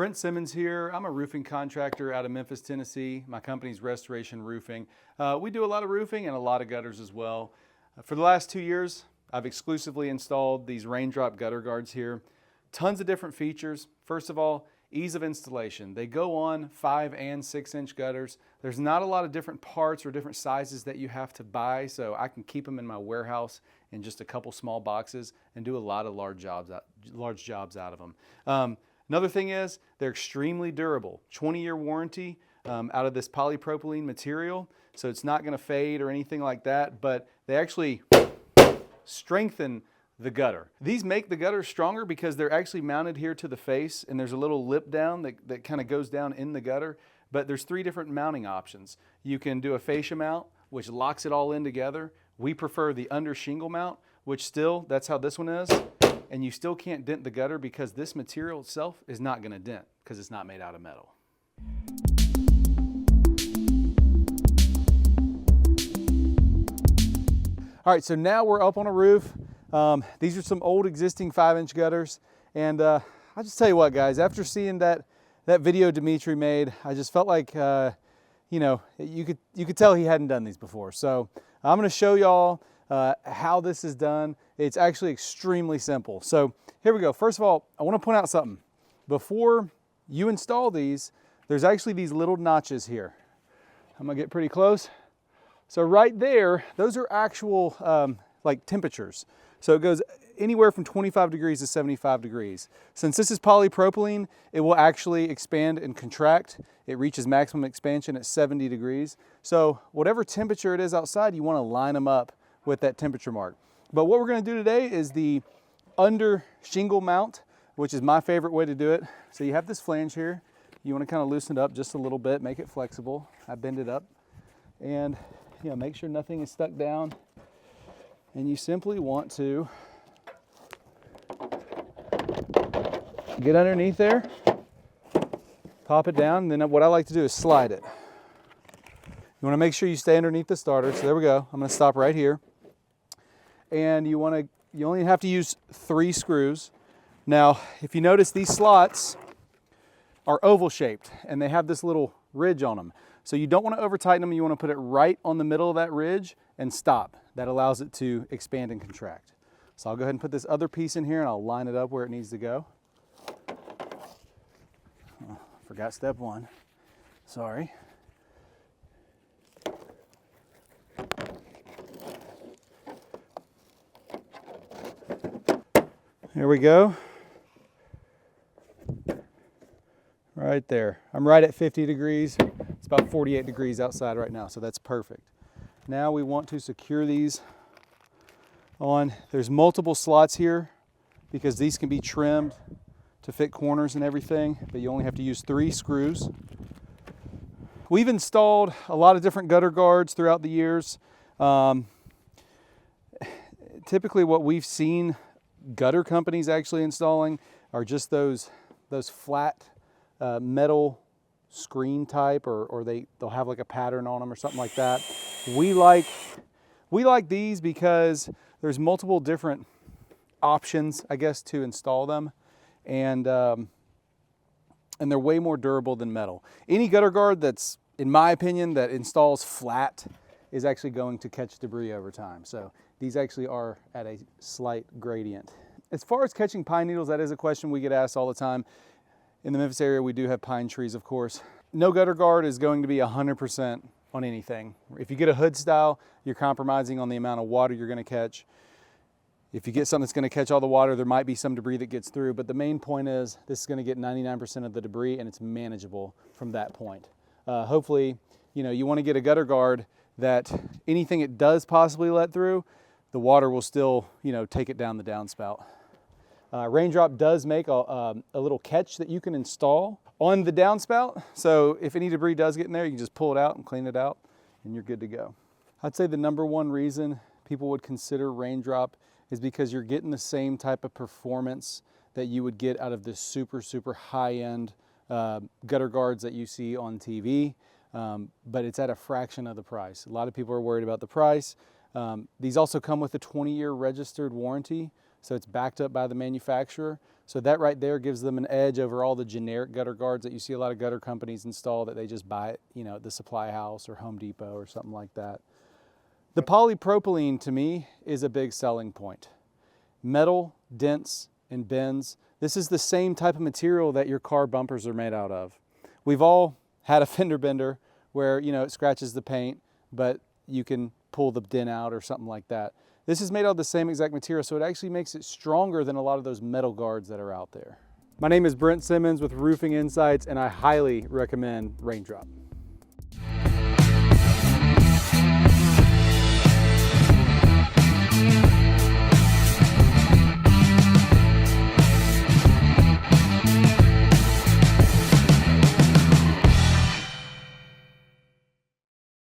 Brent Simmons here. I'm a roofing contractor out of Memphis, Tennessee. My company's Restoration Roofing. We do a lot of roofing and a lot of gutters as well. For the last 2 years, I've exclusively installed these RainDrop gutter guards here. Tons of different features. First of all, ease of installation. They go on 5 and 6 inch gutters. There's not a lot of different parts or different sizes that you have to buy, so I can keep them in my warehouse in just a couple small boxes and do a lot of large jobs out of them. Another thing is they're extremely durable. 20-year warranty out of this polypropylene material, so it's not going to fade or anything like that, but they actually strengthen the gutter. These make the gutter stronger because they're actually mounted here to the face, and there's a little lip down that kind of goes down in the gutter, but there's 3 different mounting options. You can do a fascia mount, which locks it all in together. We prefer the under shingle mount, which still, that's how this one is. And you still can't dent the gutter because this material itself is not going to dent because it's not made out of metal. All right, so now we're up on a roof. These are some old existing 5-inch gutters. And I'll just tell you what, guys, after seeing that video Dimitri made, I just felt like, you know, you could tell he hadn't done these before. So I'm going to show y'all how this is done. It's actually extremely simple. So here we go. First of all, I want to point out something. Before you install these, there's actually these little notches here. I'm gonna get pretty close. So right there, those are actual like temperatures. So it goes anywhere from 25 degrees to 75 degrees. Since this is polypropylene, it will actually expand and contract. It reaches maximum expansion at 70 degrees. So whatever temperature it is outside, you want to line them up with that temperature mark. But what we're going to do today is the under shingle mount, which is my favorite way to do it. So you have this flange here. You want to kind of loosen it up just a little bit, make it flexible. I bend it up and make sure nothing is stuck down. And you simply want to get underneath there, pop it down, and then what I like to do is slide it. You want to make sure you stay underneath the starter. So there we go. I'm going to stop right here. And you only have to use 3 screws. Now, if you notice, these slots are oval shaped and they have this little ridge on them. So you don't want to over tighten them. You want to put it right on the middle of that ridge and stop. That allows it to expand and contract. So I'll go ahead and put this other piece in here and I'll line it up where it needs to go. Oh, forgot step 1. Sorry. Here we go. Right there. I'm right at 50 degrees. It's about 48 degrees outside right now, so that's perfect. Now we want to secure these on. There's multiple slots here because these can be trimmed to fit corners and everything, but you only have to use 3 screws. We've installed a lot of different gutter guards throughout the years. Typically what we've seen gutter companies actually installing are just those flat metal screen type, or they'll have like a pattern on them or something like that. We like these because there's multiple different options, I guess, to install them, and they're way more durable than metal. Any gutter guard that's, in my opinion, that installs flat is actually going to catch debris over time. So these actually are at a slight gradient. As far as catching pine needles, that is a question we get asked all the time. In the Memphis area, we do have pine trees, of course. No gutter guard is going to be 100% on anything. If you get a hood style, you're compromising on the amount of water you're going to catch. If you get something that's going to catch all the water, there might be some debris that gets through, but the main point is this is going to get 99% of the debris, and it's manageable from that point. Hopefully, you want to get a gutter guard that anything it does possibly let through, the water will still, take it down the downspout. RainDrop does make a little catch that you can install on the downspout. So if any debris does get in there, you can just pull it out and clean it out and you're good to go. I'd say the #1 reason people would consider RainDrop is because you're getting the same type of performance that you would get out of the super, super high-end gutter guards that you see on TV, but it's at a fraction of the price. A lot of people are worried about the price. These also come with a 20-year registered warranty, so it's backed up by the manufacturer. So that right there gives them an edge over all the generic gutter guards that you see a lot of gutter companies install that they just buy at, you know, at the supply house or Home Depot or something like that. The polypropylene to me is a big selling point. Metal, dense, and bends. This is the same type of material that your car bumpers are made out of. We've all had a fender bender where, you know, it scratches the paint, but you can pull the dent out or something like that. This is made out of the same exact material, so it actually makes it stronger than a lot of those metal guards that are out there. My name is Brent Simmons with Roofing Insights, and I highly recommend RainDrop.